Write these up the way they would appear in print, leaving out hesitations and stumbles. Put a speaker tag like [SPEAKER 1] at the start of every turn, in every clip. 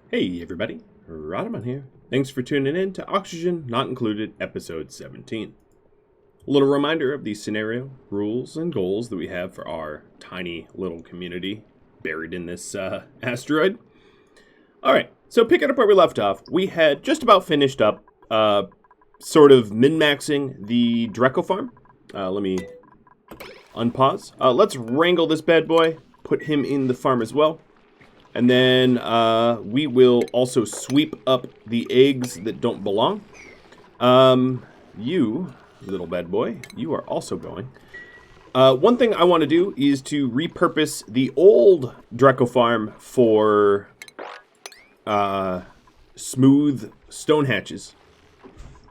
[SPEAKER 1] Hey everybody, Rodman here. Thanks for tuning in to Oxygen Not Included episode 17. A little reminder of the scenario, rules, and goals that we have for our tiny little community buried in this asteroid. Alright, so picking up where we left off, we had just about finished up sort of min-maxing the Dreco farm. Let me unpause. Let's wrangle this bad boy, put him in the farm as well. And then we will also sweep up the eggs that don't belong. You, little bad boy, you are also going. One thing I want to do is to repurpose the old Dreco farm for smooth stone hatches.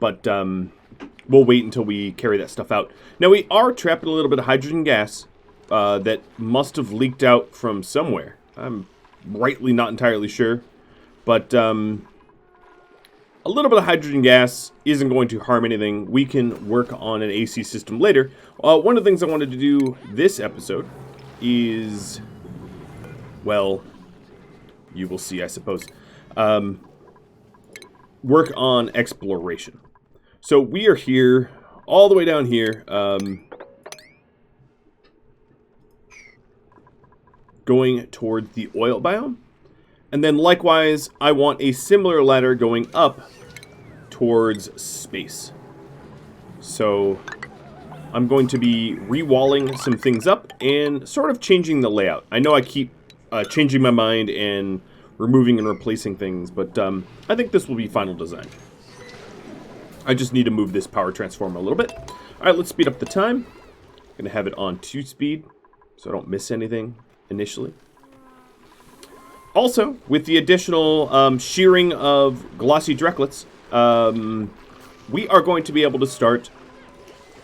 [SPEAKER 1] But we'll wait until we carry that stuff out. Now we are trapping a little bit of hydrogen gas that must have leaked out from somewhere. I'm rightly not entirely sure, but a little bit of hydrogen gas isn't going to harm anything. We can work on an AC system later. One of the things I wanted to do this episode is, well, you will see, I suppose, work on exploration. So we are here, all the way down here, going towards the oil biome. And then likewise, I want a similar ladder going up towards space. So I'm going to be re-walling some things up and sort of changing the layout. I know I keep changing my mind and removing and replacing things, but I think this will be final design. I just need to move this power transformer a little bit. Alright, let's speed up the time. I'm going to have it on 2 speed so I don't miss anything initially. Also, with the additional shearing of glossy drecklets, we are going to be able to start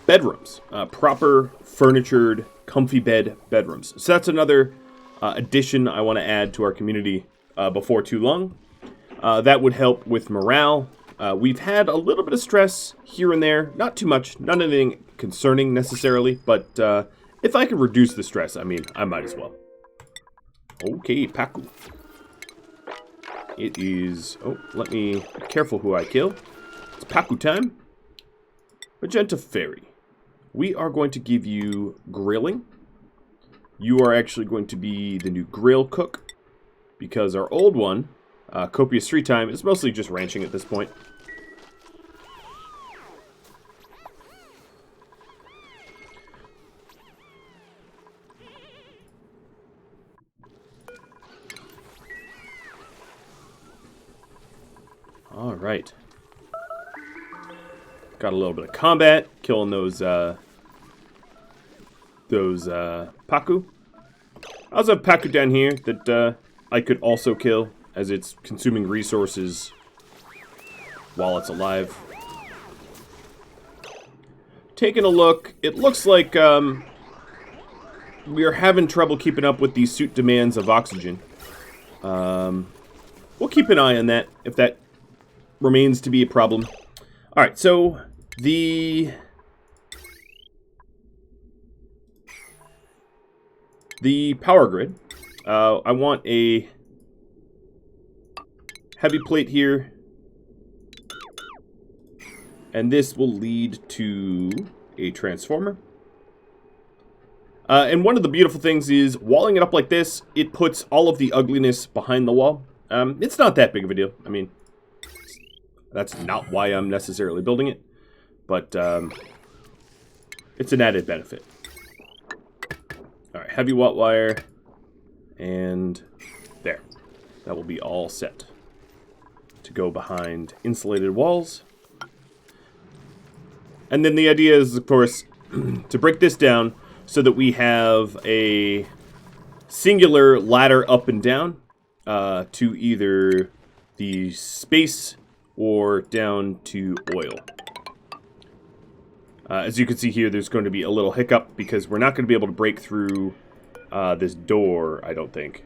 [SPEAKER 1] bedrooms. Proper, furnitured, comfy bedrooms. So that's another addition I want to add to our community before too long. That would help with morale. We've had a little bit of stress here and there. Not too much. Not anything concerning necessarily. But if I can reduce the stress, I mean, I might as well. Okay, Paku. It is... Oh, let me... Be careful who I kill. It's Paku time. Magenta Fairy. We are going to give you grilling. You are actually going to be the new grill cook. Because our old one, Copious Free Time, is mostly just ranching at this point. Alright. Got a little bit of combat, killing those Paku. I also have Paku down here that I could also kill, as it's consuming resources while it's alive. Taking a look, it looks like we are having trouble keeping up with the suit demands of oxygen. We'll keep an eye on that, if that remains to be a problem. Alright, so the power grid. I want a heavy plate here. And this will lead to a transformer. And one of the beautiful things is, walling it up like this, it puts all of the ugliness behind the wall. It's not that big of a deal. I mean, that's not why I'm necessarily building it, but it's an added benefit. Alright, heavy watt wire, and there. That will be all set to go behind insulated walls. And then the idea is, of course, to break this down so that we have a singular ladder up and down to either the space or down to oil. As you can see here, there's going to be a little hiccup because we're not going to be able to break through this door, I don't think.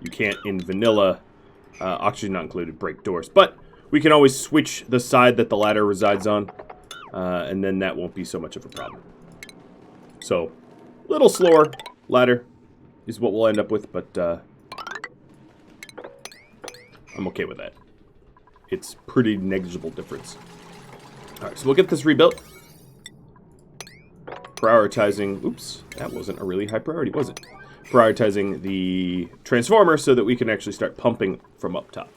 [SPEAKER 1] You can't, in vanilla, oxygen not included, break doors. But we can always switch the side that the ladder resides on, and then that won't be so much of a problem. So, a little slower ladder is what we'll end up with, but I'm okay with that. It's pretty negligible difference. Alright, so we'll get this rebuilt. Prioritizing... Oops, that wasn't a really high priority, was it? Prioritizing the transformer so that we can actually start pumping from up top.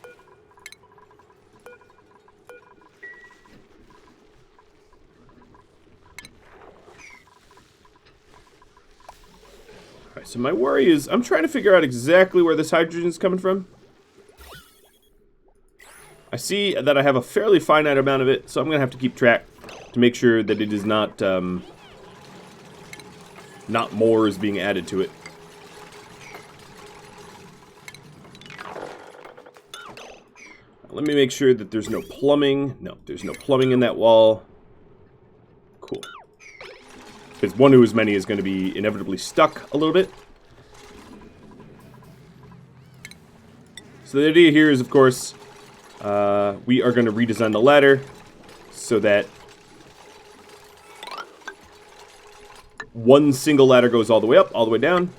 [SPEAKER 1] Alright, so my worry is I'm trying to figure out exactly where this hydrogen is coming from. I see that I have a fairly finite amount of it, so I'm going to have to keep track to make sure that it is not more is being added to it. Let me make sure that there's no plumbing. No, there's no plumbing in that wall. Cool. Because one to as many is going to be inevitably stuck a little bit. So the idea here is, of course, we are going to redesign the ladder so that one single ladder goes all the way up, all the way down.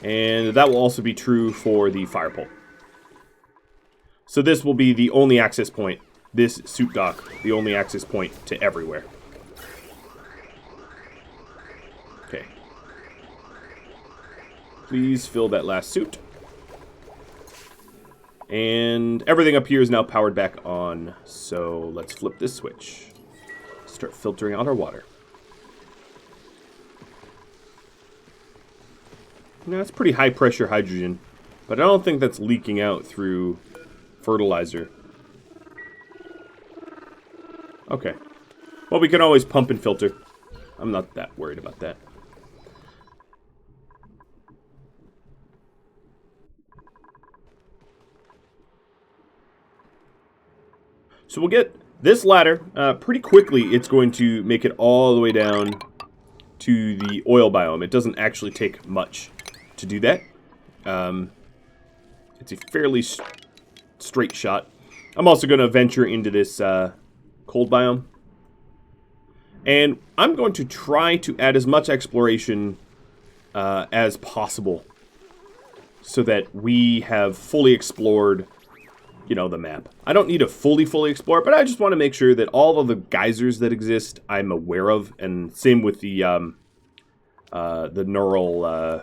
[SPEAKER 1] And that will also be true for the fire pole. So this will be the only access point, this suit dock, the only access point to everywhere. Okay. Please fill that last suit. And everything up here is now powered back on. So let's flip this switch. Start filtering out our water. Now, it's pretty high pressure hydrogen, but I don't think that's leaking out through fertilizer. Okay. Well, we can always pump and filter. I'm not that worried about that. So we'll get this ladder. Pretty quickly, it's going to make it all the way down to the oil biome. It doesn't actually take much to do that. It's a fairly straight shot. I'm also going to venture into this cold biome. And I'm going to try to add as much exploration as possible so that we have fully explored, you know, the map. I don't need to fully explore, but I just want to make sure that all of the geysers that exist I'm aware of, and same with the neural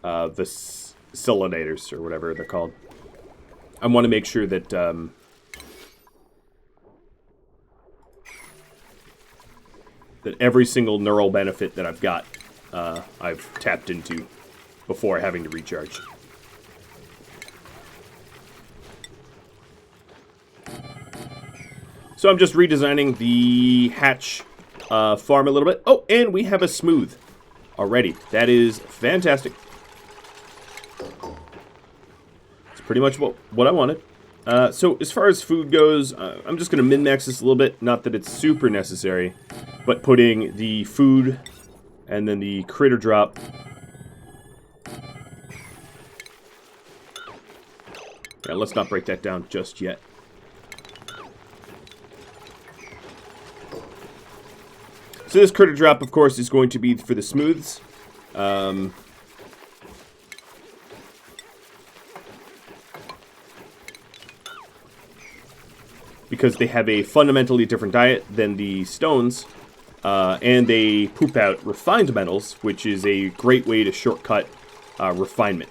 [SPEAKER 1] the cylinators or whatever they're called. I want to make sure that that every single neural benefit that I've got I've tapped into before having to recharge. So I'm just redesigning the hatch farm a little bit. Oh, and we have a smooth already. That is fantastic. It's pretty much what I wanted. So as far as food goes, I'm just going to min-max this a little bit. Not that it's super necessary, but putting the food and then the critter drop. Yeah, let's not break that down just yet. So this critter drop, of course, is going to be for the smooths. Because they have a fundamentally different diet than the stones. And they poop out refined metals, which is a great way to shortcut refinement.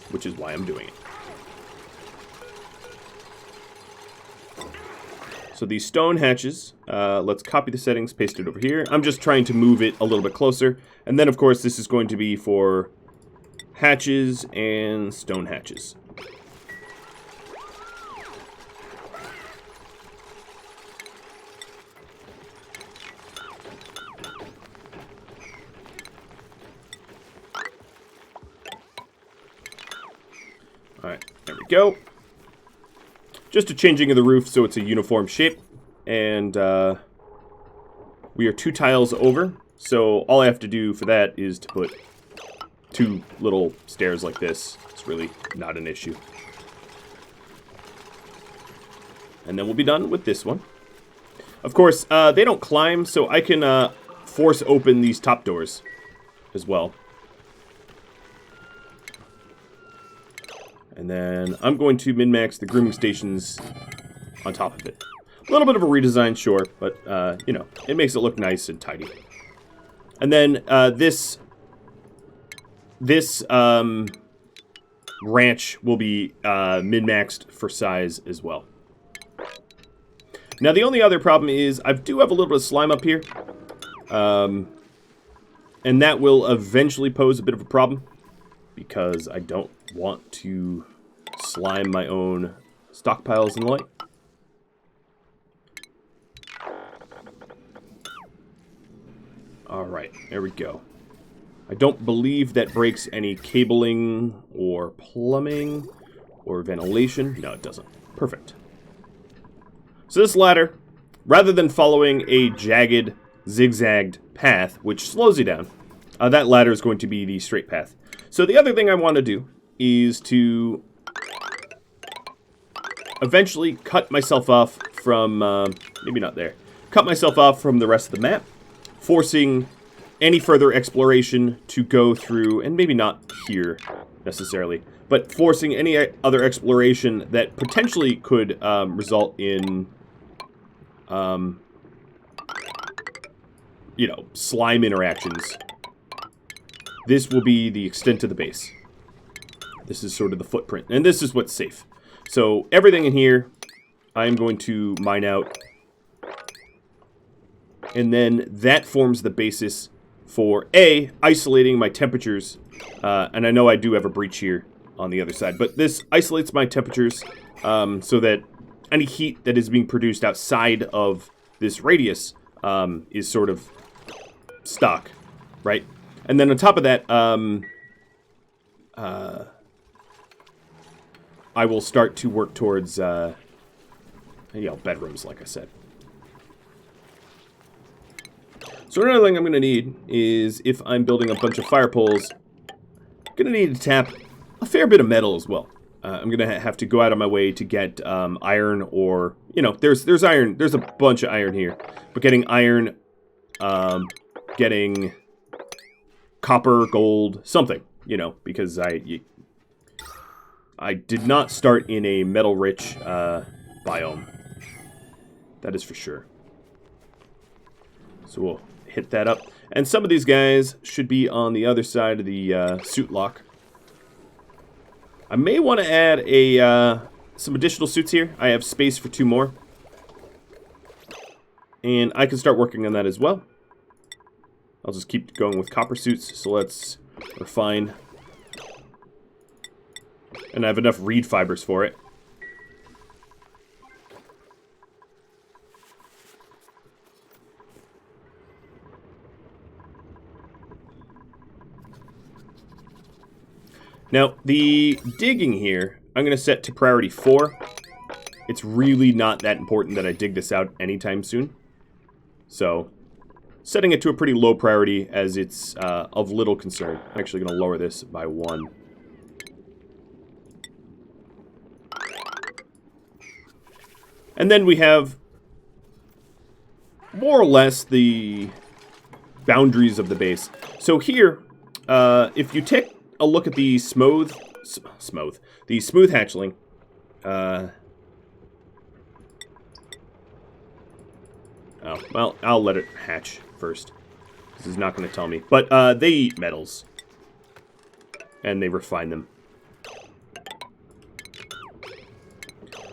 [SPEAKER 1] Which is why I'm doing it. So these stone hatches, let's copy the settings, paste it over here. I'm just trying to move it a little bit closer. And then, of course, this is going to be for hatches and stone hatches. Alright, there we go. Just a changing of the roof so it's a uniform shape. And we are 2 tiles over. So all I have to do for that is to put 2 little stairs like this. It's really not an issue. And then we'll be done with this one. Of course, they don't climb, so I can force open these top doors. as well. And then I'm going to min-max the grooming stations on top of it. A little bit of a redesign, sure, but, you know, it makes it look nice and tidy. And then this ranch will be min-maxed for size as well. Now, the only other problem is I do have a little bit of slime up here. And that will eventually pose a bit of a problem, because I don't want to slime my own stockpiles in the light. Alright, there we go. I don't believe that breaks any cabling or plumbing or ventilation. No, it doesn't. Perfect. So this ladder, rather than following a jagged, zigzagged path, which slows you down, that ladder is going to be the straight path. So the other thing I want to do is to eventually cut myself off from, maybe not there, cut myself off from the rest of the map, forcing any further exploration to go through, and maybe not here necessarily, but forcing any other exploration that potentially could result in, you know, slime interactions. This will be the extent of the base. This is sort of the footprint, and this is what's safe. So everything in here, I'm going to mine out, and then that forms the basis for A, isolating my temperatures, and I know I do have a breach here on the other side, but this isolates my temperatures so that any heat that is being produced outside of this radius is sort of stock, right? And then on top of that, I will start to work towards, you know, bedrooms, like I said. So another thing I'm going to need is, if I'm building a bunch of fire poles, I'm going to need to tap a fair bit of metal as well. I'm going to have to go out of my way to get iron, or, you know, there's iron. There's a bunch of iron here. But getting iron, getting copper, gold, something, you know, because I did not start in a metal-rich biome. That is for sure. So we'll hit that up. And some of these guys should be on the other side of the suit lock. I may want to add some additional suits here. I have space for 2 more. And I can start working on that as well. I'll just keep going with copper suits, so let's refine. And I have enough reed fibers for it. Now, the digging here, I'm going to set to priority 4. It's really not that important that I dig this out anytime soon. So, setting it to a pretty low priority, as it's of little concern. I'm actually going to lower this by 1. And then we have more or less the boundaries of the base. So here, if you take a look at the smooth hatchling, oh, well, I'll let it hatch first. This is not going to tell me. But they eat metals. And they refine them.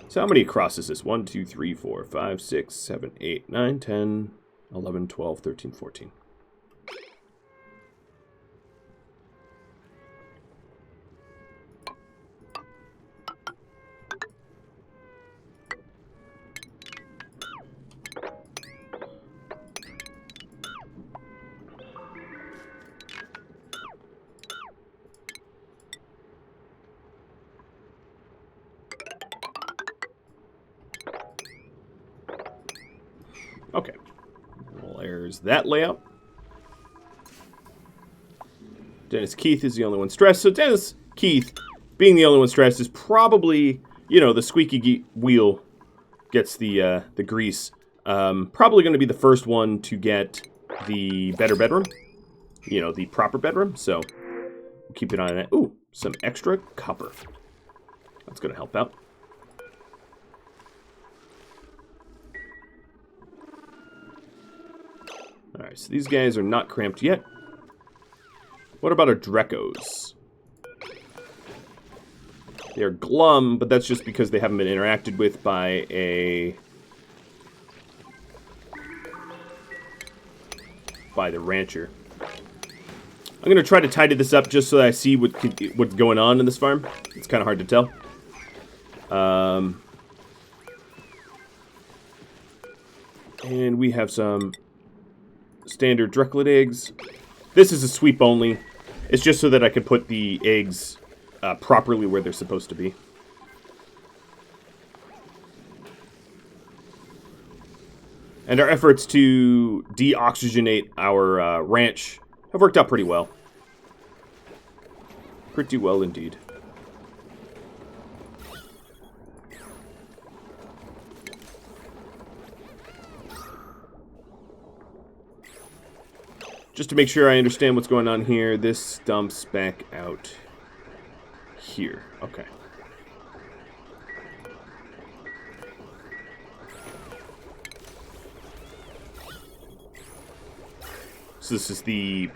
[SPEAKER 1] So how many across is this? 1, 2, 3, 4, 5, 6, 7, 8, 9, 10, 11, 12, 13, 14. Okay, well, there's that layout. Dennis Keith is the only one stressed. So Dennis Keith, being the only one stressed, is probably, you know, the squeaky wheel gets the grease. Probably going to be the first one to get the better bedroom. you know, the proper bedroom. So we'll keep an eye on that. Ooh, some extra copper. That's going to help out. Alright, so these guys are not cramped yet. What about our Drecos? They're glum, but that's just because they haven't been interacted with by the rancher. I'm going to try to tidy this up just so that I see what's going on in this farm. It's kind of hard to tell. And we have some standard Dreclet eggs. This is a sweep only. It's just so that I can put the eggs properly where they're supposed to be. And our efforts to deoxygenate our ranch have worked out pretty well. Pretty well indeed. Just to make sure I understand what's going on here, this dumps back out here. Okay. So this is the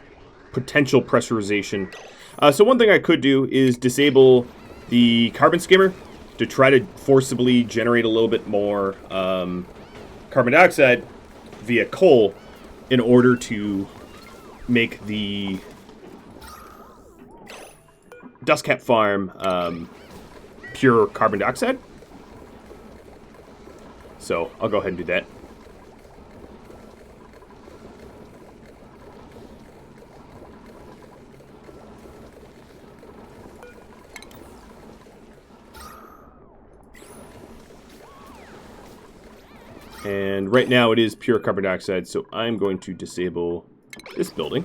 [SPEAKER 1] potential pressurization. So one thing I could do is disable the carbon skimmer to try to forcibly generate a little bit more carbon dioxide via coal in order to make the dust cap farm pure carbon dioxide. So I'll go ahead and do that. And right now it is pure carbon dioxide, so I'm going to disable this building.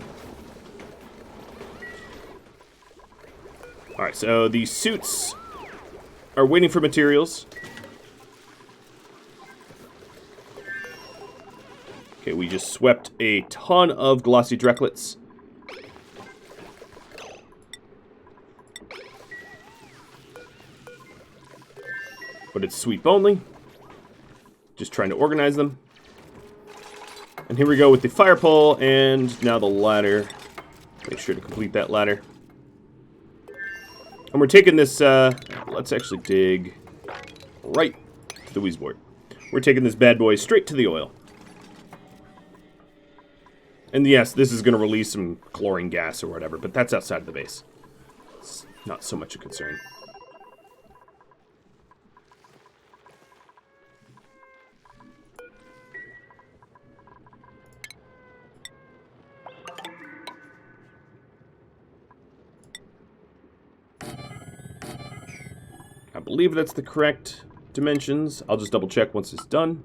[SPEAKER 1] Alright, so the suits are waiting for materials. Okay, we just swept a ton of glossy Dreclets. But it's sweep only. Just trying to organize them. And here we go with the fire pole and now the ladder. Make sure to complete that ladder. And we're taking this, let's actually dig right to the wheeze board. We're taking this bad boy straight to the oil. And yes, this is going to release some chlorine gas or whatever, but that's outside of the base. It's not so much a concern. I believe that's the correct dimensions. I'll just double check once it's done.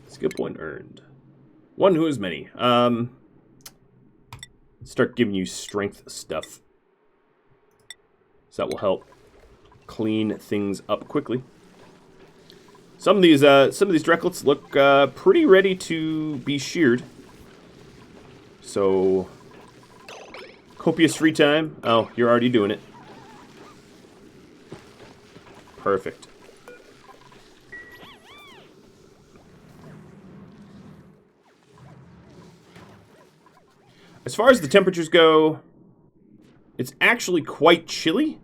[SPEAKER 1] Skill point earned. One who is many. Start giving you strength stuff. So that will help clean things up quickly. Some of these Dreclets look pretty ready to be sheared. So, copious free time. Oh, you're already doing it. Perfect. As far as the temperatures go, it's actually quite chilly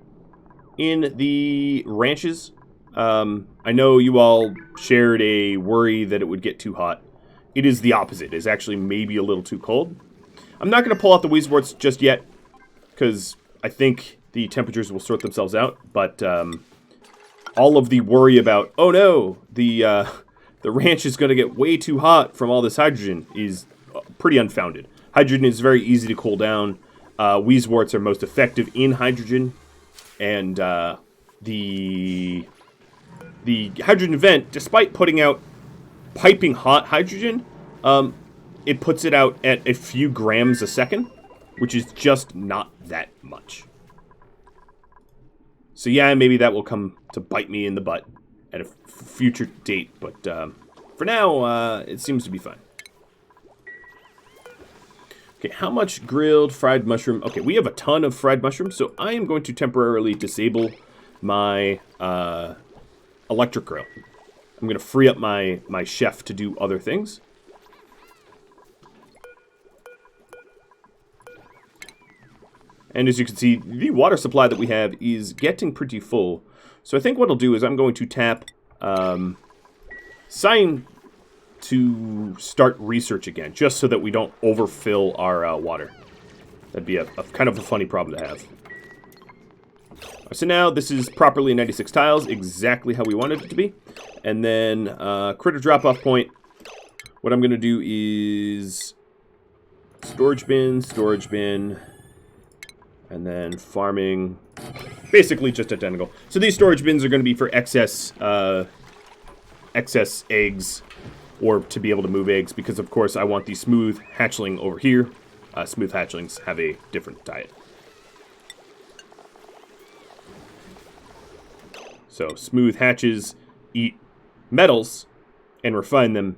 [SPEAKER 1] in the ranches. I know you all shared a worry that it would get too hot. It is the opposite. It's actually maybe a little too cold. I'm not going to pull out the wheeze boards just yet, because I think the temperatures will sort themselves out. But all of the worry about, oh no, the ranch is going to get way too hot from all this hydrogen is pretty unfounded. Hydrogen is very easy to cool down. Wheeze warts are most effective in hydrogen, and the hydrogen vent, despite putting out piping hot hydrogen, it puts it out at a few grams a second, which is just not that much. So yeah, maybe that will come to bite me in the butt at a future date. But for now, it seems to be fine. Okay, how much grilled fried mushroom? Okay, we have a ton of fried mushrooms, so I am going to temporarily disable my electric grill. I'm going to free up my chef to do other things. And as you can see, the water supply that we have is getting pretty full. So I think what I'll do is I'm going to tap Sign to start research again, just so that we don't overfill our water. That'd be a kind of a funny problem to have. So now this is properly 96 tiles, exactly how we wanted it to be. And then critter drop-off point. What I'm going to do is storage bin, and then farming. Basically just identical. So these storage bins are going to be for excess eggs, or to be able to move eggs, because of course I want the smooth hatchling over here. Smooth hatchlings have a different diet. So smooth hatches eat metals and refine them.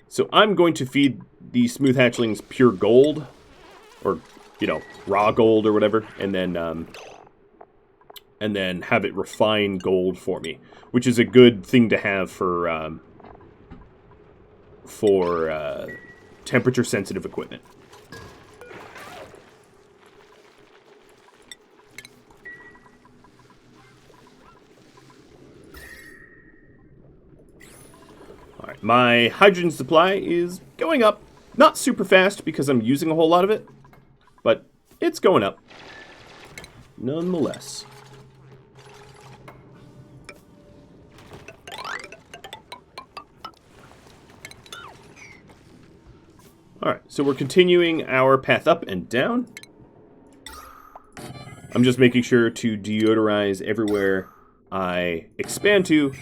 [SPEAKER 1] So I'm going to feed the smooth hatchlings pure gold, or raw gold or whatever, and then have it refine gold for me, which is a good thing to have for temperature sensitive equipment. Alright, my hydrogen supply is going up. Not super fast because I'm using a whole lot of it, but it's going up nonetheless. Alright, so we're continuing our path up and down. I'm just making sure to deodorize everywhere I expand to,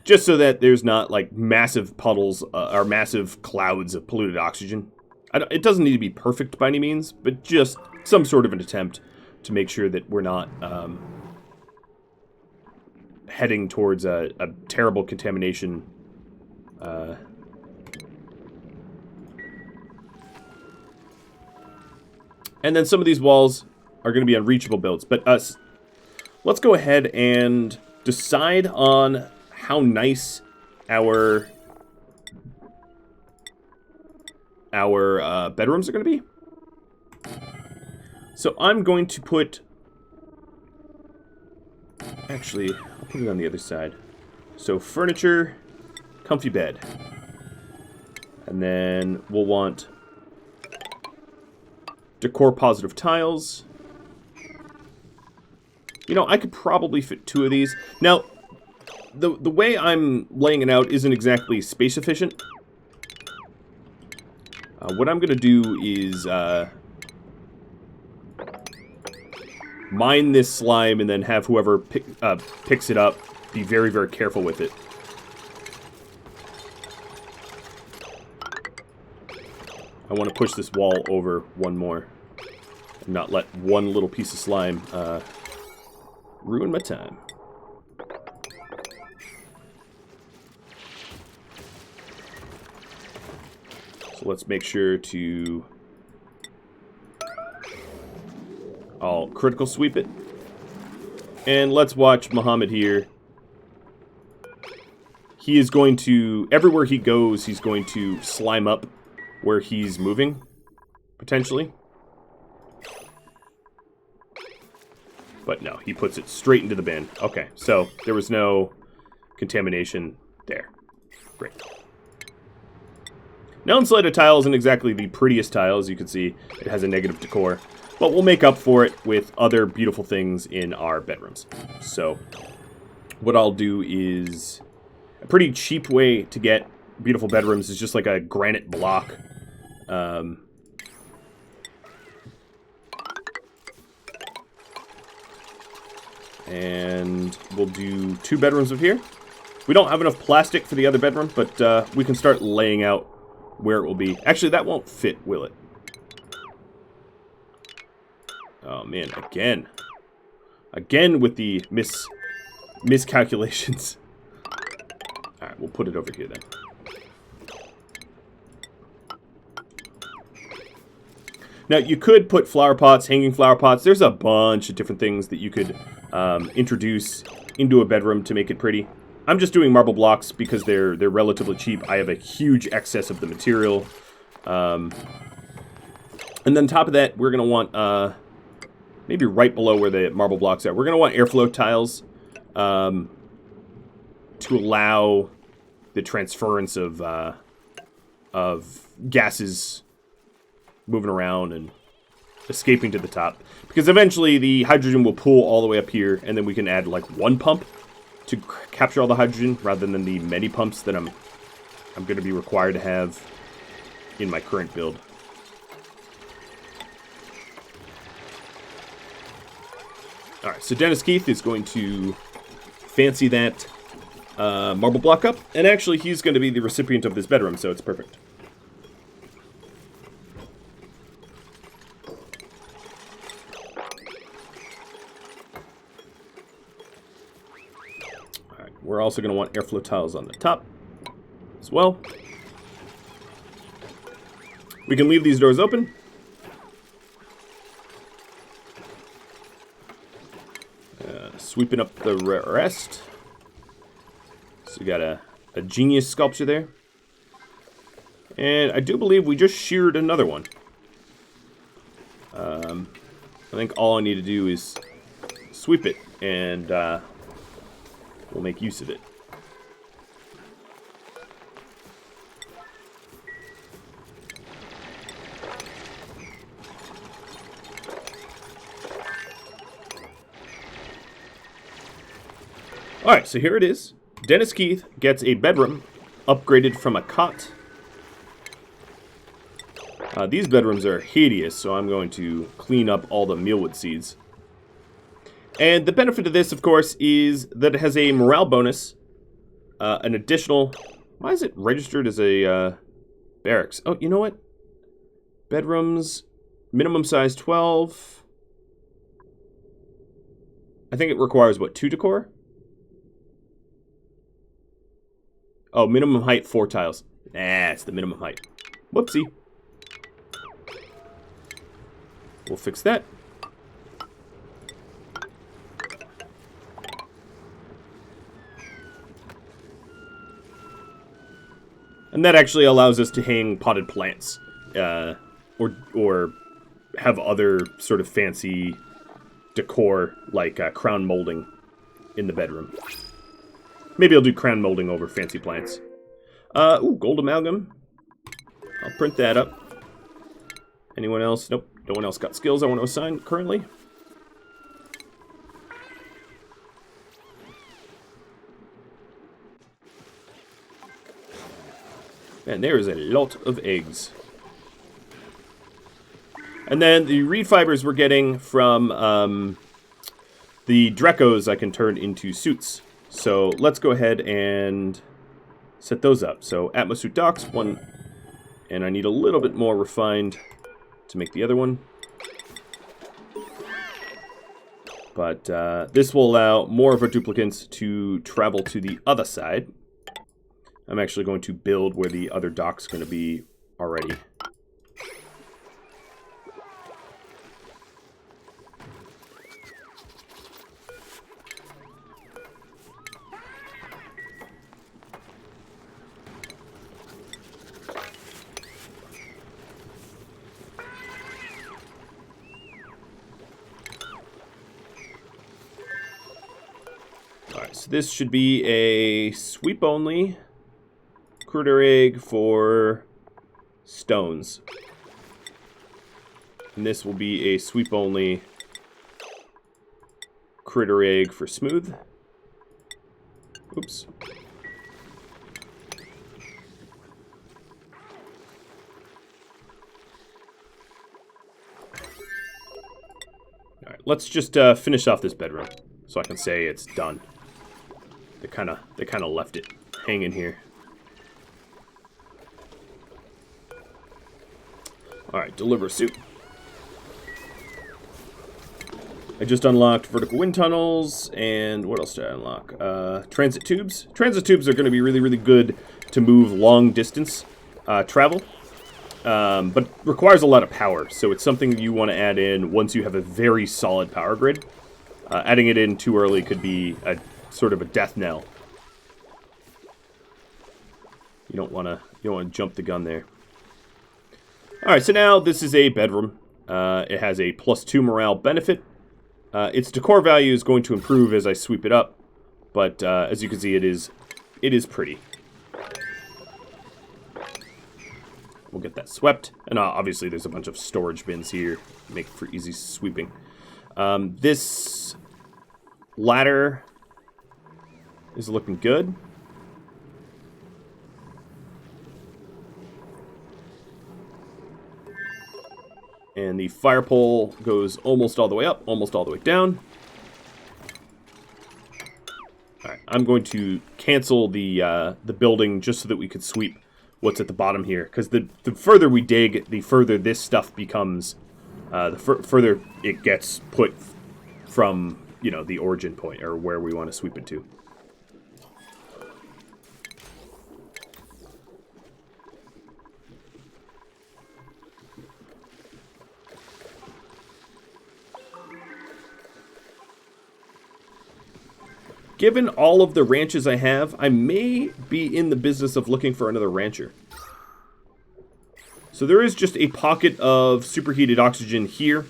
[SPEAKER 1] just so that there's not like massive puddles or massive clouds of polluted oxygen. It doesn't need to be perfect by any means, but just some sort of an attempt to make sure that we're not heading towards a terrible contamination. And then some of these walls are going to be unreachable builds. But let's go ahead and decide on how nice our bedrooms are going to be. So I'm going to put... Actually, I'll put it on the other side. So furniture, comfy bed. And then we'll want decor positive tiles. I could probably fit 2 of these. Now, the way I'm laying it out isn't exactly space efficient. What I'm going to do is mine this slime and then have whoever picks it up be very, very careful with it. I want to push this wall over one more and not let one little piece of slime ruin my time. So let's make sure to... I'll critical sweep it. And let's watch Muhammad here. He is going to... Everywhere he goes, he's going to slime up where he's moving, potentially. But no, he puts it straight into the bin. Okay, so there was no contamination there. Great. Now, insulated tile isn't exactly the prettiest tile. As you can see, it has a negative decor. But we'll make up for it with other beautiful things in our bedrooms. So what I'll do is... A pretty cheap way to get beautiful bedrooms is just like a granite block. And we'll do 2 bedrooms of here. We don't have enough plastic for the other bedroom, but we can start laying out where it will be. Actually, that won't fit, will it? Oh, man, again. Again with the miscalculations. we'll put it over here then. Now, you could put flower pots, hanging flower pots. There's a bunch of different things that you could introduce into a bedroom to make it pretty. I'm just doing marble blocks because they're relatively cheap. I have a huge excess of the material. And then on top of that, we're going to want, maybe right below where the marble blocks are, we're going to want airflow tiles to allow the transference of gases moving around and escaping to the top. Because eventually the hydrogen will pool all the way up here, and then we can add like one pump to capture all the hydrogen rather than the many pumps that I'm going to be required to have in my current build. Alright, so Dennis Keith is going to fancy that marble block up, and actually he's going to be the recipient of this bedroom, so it's perfect. We're also going to want airflow tiles on the top as well. We can leave these doors open. Sweeping up the rest. So we got a genius sculpture there. And I do believe we just sheared another one. I think all I need to do is sweep it, and we'll make use of it. Alright, so here it is. Dennis Keith gets a bedroom upgraded from a cot. These bedrooms are hideous, so I'm going to clean up all the mealwood seeds. And the benefit of this, of course, is that it has a morale bonus. An additional... Why is it registered as a barracks? Oh, you know what? Bedrooms, minimum size 12. I think it requires, what, 2 decor? Oh, minimum height 4 tiles. Nah, it's the minimum height. Whoopsie. We'll fix that. And that actually allows us to hang potted plants, or have other sort of fancy decor like crown molding in the bedroom. Maybe I'll do crown molding over fancy plants. Ooh, gold amalgam. I'll print that up. Anyone else? Nope, no one else got skills I want to assign currently. And there is a lot of eggs. And then the reed fibers we're getting from the Drecos I can turn into suits. So let's go ahead and set those up. So Atmosuit docks, one, and I need a little bit more refined to make the other one. But this will allow more of our duplicants to travel to the other side. I'm actually going to build where the other dock's going to be already. Alright, so this should be a sweep only critter egg for stones. And this will be a sweep only critter egg for smooth. Oops. Alright, let's just finish off this bedroom so I can say it's done. They kind of left it hanging here. All right, deliver suit. I just unlocked vertical wind tunnels, and what else did I unlock? Transit tubes. Transit tubes are going to be really, really good to move long distance travel, but requires a lot of power, so it's something you want to add in once you have a very solid power grid. Adding it in too early could be a sort of a death knell. You don't want to jump the gun there. All right, so now this is a bedroom. It has a +2 morale benefit. Its decor value is going to improve as I sweep it up, but as you can see, it is pretty. We'll get that swept, and obviously there's a bunch of storage bins here, make it for easy sweeping. This ladder is looking good. And the fire pole goes almost all the way up, almost all the way down. Alright, I'm going to cancel the building just so that we could sweep what's at the bottom here. Because the further we dig, the further this stuff becomes, the further it gets put from, you know, the origin point, or where we want to sweep it to. Given all of the ranches I have, I may be in the business of looking for another rancher. So there is just a pocket of superheated oxygen here.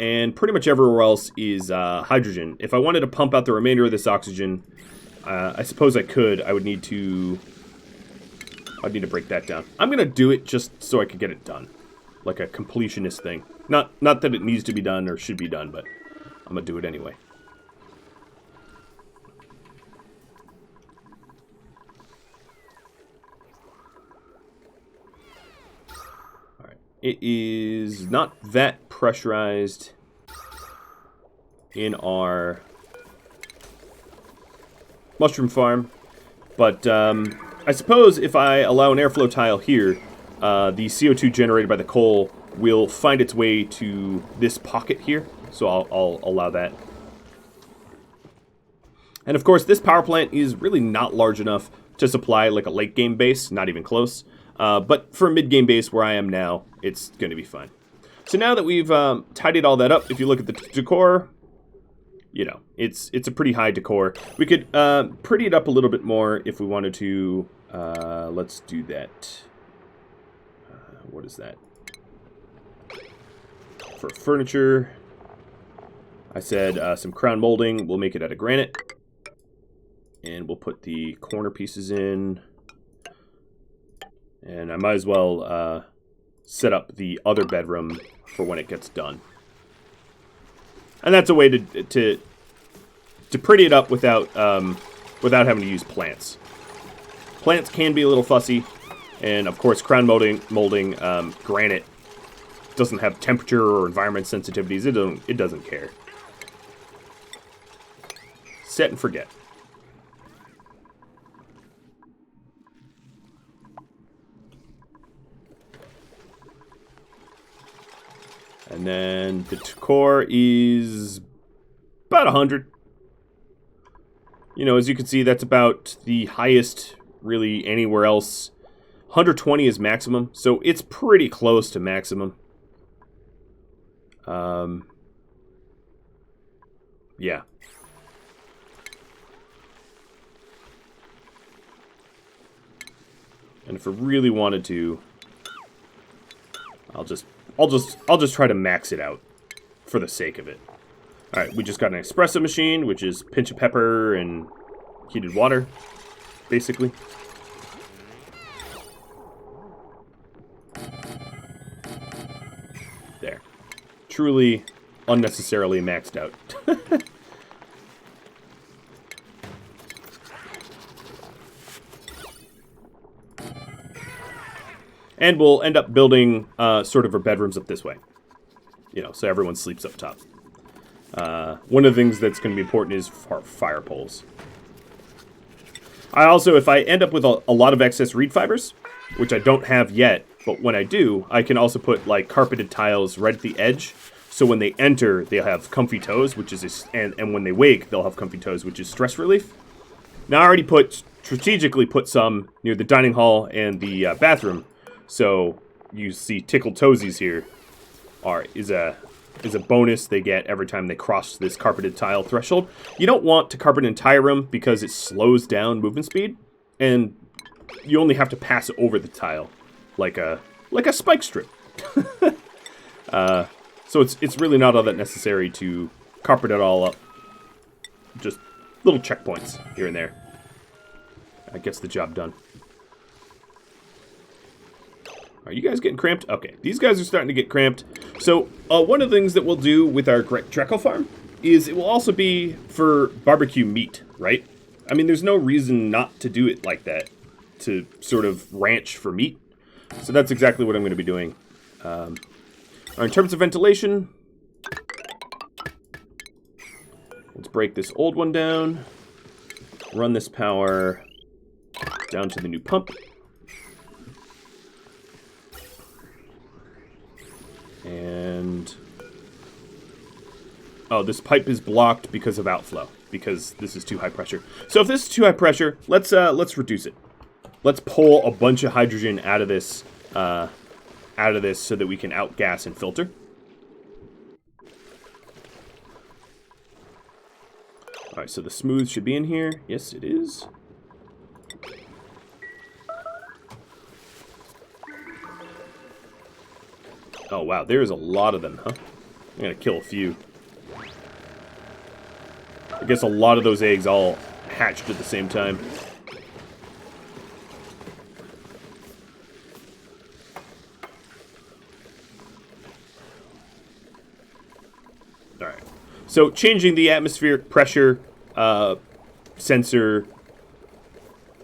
[SPEAKER 1] And pretty much everywhere else is hydrogen. If I wanted to pump out the remainder of this oxygen, I suppose I could. I'd need to break that down. I'm going to do it just so I can get it done. Like a completionist thing. Not that it needs to be done or should be done, but I'm going to do it anyway. It is not that pressurized in our mushroom farm, but I suppose if I allow an airflow tile here, the CO2 generated by the coal will find its way to this pocket here, so I'll allow that. And of course, this power plant is really not large enough to supply like a late game base, not even close. But for a mid-game base where I am now, it's going to be fine. So now that we've tidied all that up, if you look at the decor, you know, it's a pretty high decor. We could pretty it up a little bit more if we wanted to. Let's do that. What is that? For furniture, I said some crown molding. We'll make it out of granite. And we'll put the corner pieces in. And I might as well set up the other bedroom for when it gets done. And that's a way to pretty it up without having to use plants. Plants can be a little fussy, and of course, crown molding granite doesn't have temperature or environment sensitivities. It doesn't care. Set and forget. And then the decor is about 100. You know, as you can see, that's about the highest really anywhere else. 120 is maximum, so it's pretty close to maximum. Yeah. And if I really wanted to, I'll just try to max it out for the sake of it. All right, we just got an espresso machine, which is pinch of pepper and heated water, basically. There. Truly unnecessarily maxed out. And we'll end up building sort of our bedrooms up this way. You know, so everyone sleeps up top. One of the things that's going to be important is fire poles. I also, if I end up with a lot of excess reed fibers, which I don't have yet, but when I do, I can also put like carpeted tiles right at the edge So when they enter, they'll have comfy toes, which is and when they wake, they'll have comfy toes, which is stress relief. Now I already strategically put some near the dining hall and the bathroom, so you see tickled toesies here is a bonus they get every time they cross this carpeted tile threshold. You don't want to carpet an entire room because it slows down movement speed, and you only have to pass over the tile like a spike strip. So it's really not all that necessary to carpet it all up. Just little checkpoints here and there. That gets the job done. Are you guys getting cramped? Okay, these guys are starting to get cramped. So one of the things that we'll do with our Dreckle farm is it will also be for barbecue meat, right? I mean, there's no reason not to do it like that, to sort of ranch for meat. So that's exactly what I'm going to be doing. In terms of ventilation, let's break this old one down, run this power down to the new pump. And oh, this pipe is blocked because of outflow, because this is too high pressure. So if this is too high pressure, let's reduce it. Let's pull a bunch of hydrogen out of this so that we can outgas and filter. All right, so the smooth should be in here. Yes, it is. Oh, wow, there's a lot of them, huh? I'm gonna kill a few. I guess a lot of those eggs all hatched at the same time. Alright. So, changing the atmospheric pressure sensor,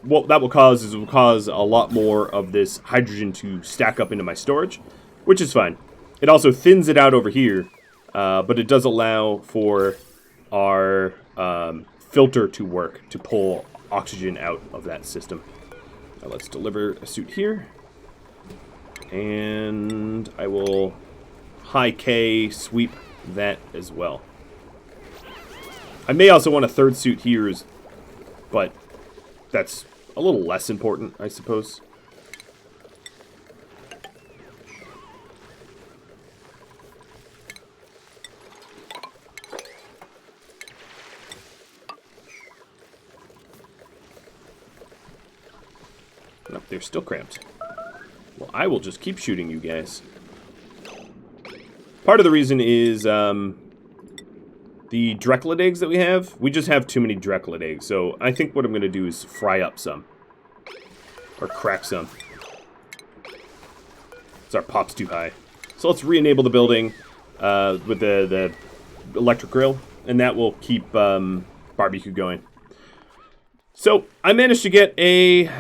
[SPEAKER 1] what that will cause is it will cause a lot more of this hydrogen to stack up into my storage, which is fine. It also thins it out over here, but it does allow for our filter to work to pull oxygen out of that system. Now let's deliver a suit here. And I will high K sweep that as well. I may also want a third suit here, but that's a little less important, I suppose. Nope, they're still cramped. Well, I will just keep shooting you guys. Part of the reason is the Drecklet eggs that we have. We just have too many Drecklet eggs, so I think what I'm going to do is fry up some. Or crack some. So our pop's too high. So let's re-enable the building with the electric grill, and that will keep barbecue going. So I managed to get a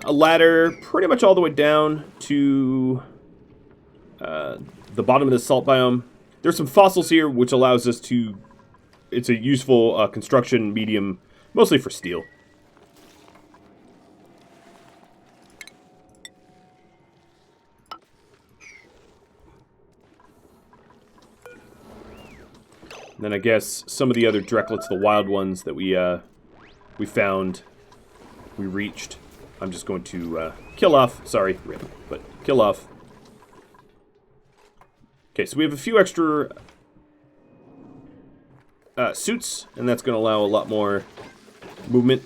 [SPEAKER 1] ladder pretty much all the way down to the bottom of the salt biome. There's some fossils here, which allows us to... It's a useful construction medium, mostly for steel. And then I guess some of the other Drecklets, the wild ones that we found, we reached. I'm just going to kill off. Sorry, rip, but kill off. Okay, so we have a few extra suits, and that's going to allow a lot more movement.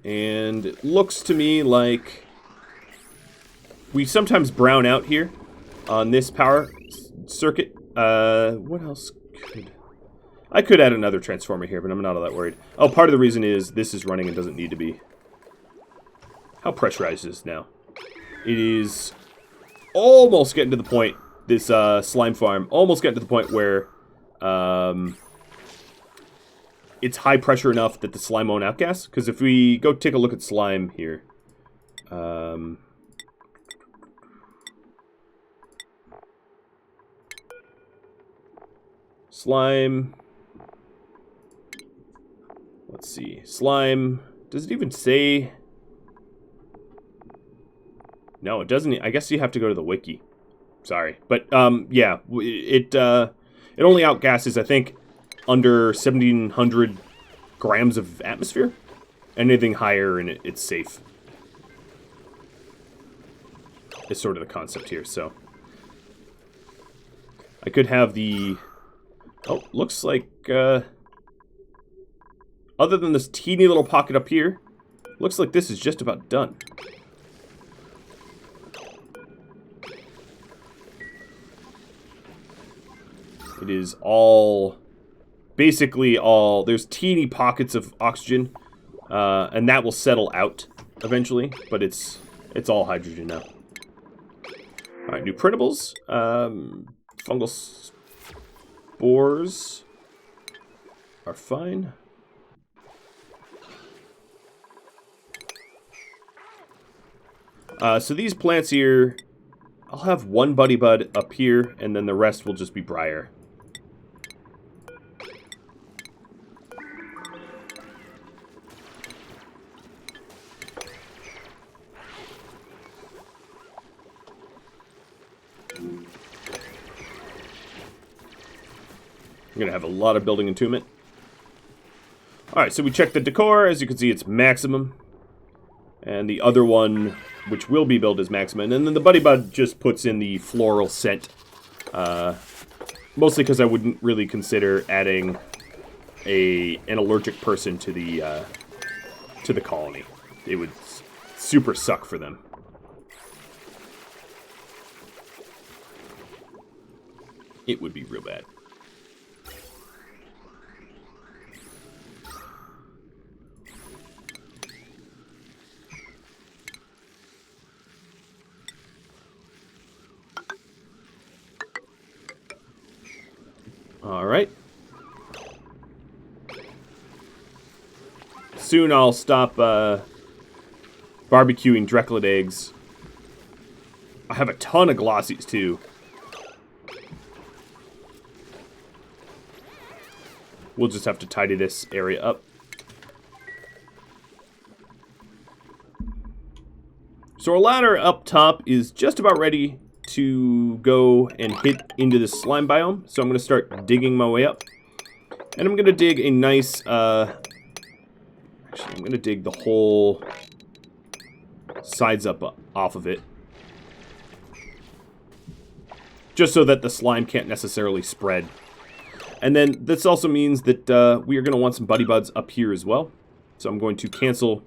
[SPEAKER 1] And it looks to me like we sometimes brown out here on this power circuit. What else could... I could add another transformer here, but I'm not all that worried. Oh, part of the reason is this is running and doesn't need to be. How pressurized is this now? It is almost getting to the point, this slime farm, almost getting to the point where it's high pressure enough that the slime won't outgas. Because if we go take a look at slime here, slime, let's see, slime, does it even say... No, it doesn't. I guess you have to go to the wiki. Sorry. But, yeah, it only outgasses, I think, under 1,700 grams of atmosphere. Anything higher, and it's safe. Is sort of the concept here, so. I could have the... Oh, looks like, other than this teeny little pocket up here, looks like this is just about done. It is all, basically all, there's teeny pockets of oxygen, and that will settle out eventually, but it's all hydrogen now. Alright, new printables. Fungal spores are fine. So these plants here, I'll have one buddy bud up here, and then the rest will just be briar. I'm going to have a lot of building entombment. Alright, so we checked the decor. As you can see, it's maximum. And the other one, which will be built, is maximum. And then the Buddy Bud just puts in the floral scent. Mostly because I wouldn't really consider adding an allergic person to the colony. It would super suck for them. It would be real bad. Alright. Soon I'll stop barbecuing Drecklid eggs. I have a ton of glossies too. We'll just have to tidy this area up. So our ladder up top is just about ready to go and hit into this slime biome. So I'm going to start digging my way up. And I'm going to dig a nice, actually I'm going to dig the whole sides up off of it. Just so that the slime can't necessarily spread. And then this also means that we are going to want some buddy buds up here as well. So I'm going to cancel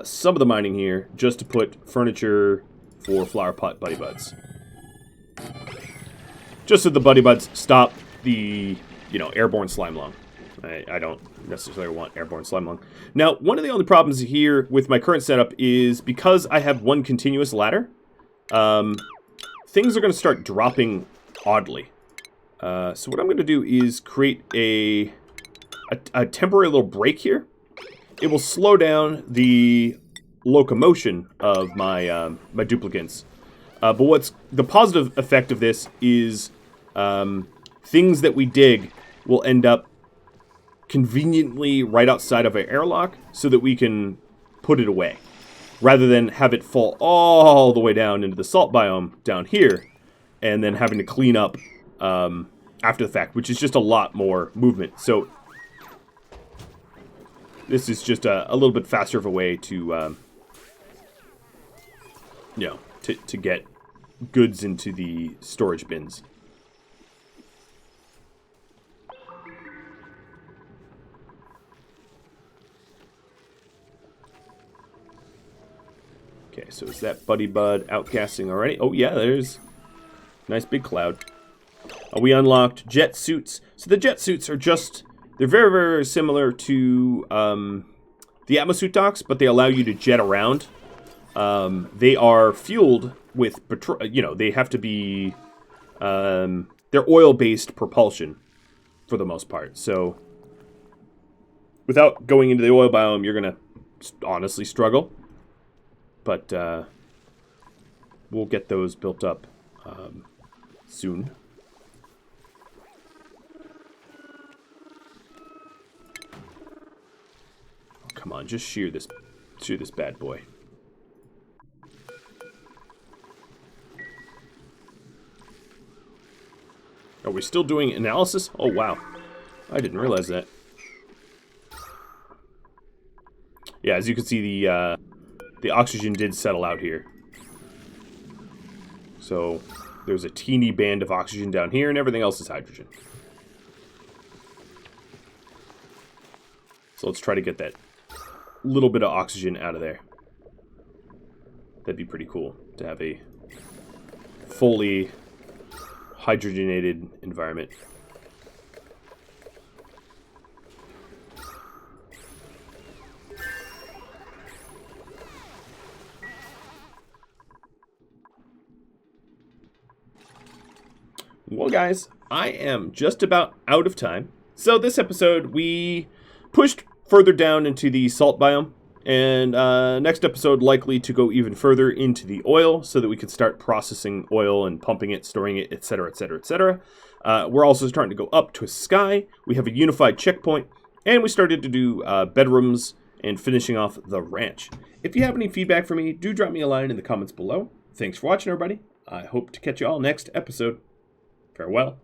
[SPEAKER 1] some of the mining here just to put furniture for flower pot buddy buds. Just so the buddy buds stop the, airborne slime lung. I don't necessarily want airborne slime lung. Now, one of the only problems here with my current setup is because I have one continuous ladder, things are going to start dropping oddly. So what I'm going to do is create a temporary little break here. It will slow down the locomotion of my my duplicants. But what's the positive effect of this is things that we dig will end up conveniently right outside of our airlock so that we can put it away. Rather than have it fall all the way down into the salt biome down here and then having to clean up after the fact, which is just a lot more movement. So this is just a little bit faster of a way to, to get goods into the storage bins. Okay, so is that Buddy Bud outcasting already? Oh yeah, there's a nice big cloud. We unlocked jet suits. So the jet suits are just, they're very, very similar to the Atmosuit docks, but they allow you to jet around. They are fueled with, they have to be, they're oil-based propulsion for the most part. So without going into the oil biome, you're going to honestly struggle. But we'll get those built up soon. Come on, just shear this bad boy. we're still doing analysis? Oh, wow. I didn't realize that. Yeah, as you can see, the oxygen did settle out here. So there's a teeny band of oxygen down here, and everything else is hydrogen. So let's try to get that little bit of oxygen out of there. That'd be pretty cool to have a fully hydrogenated environment. Well, guys, I am just about out of time. So this episode, we pushed further down into the salt biome. And next episode, likely to go even further into the oil so that we can start processing oil and pumping it, storing it, etc., etc., etc. We're also starting to go up to a sky. We have a unified checkpoint. And we started to do bedrooms and finishing off the ranch. If you have any feedback for me, do drop me a line in the comments below. Thanks for watching, everybody. I hope to catch you all next episode. Farewell.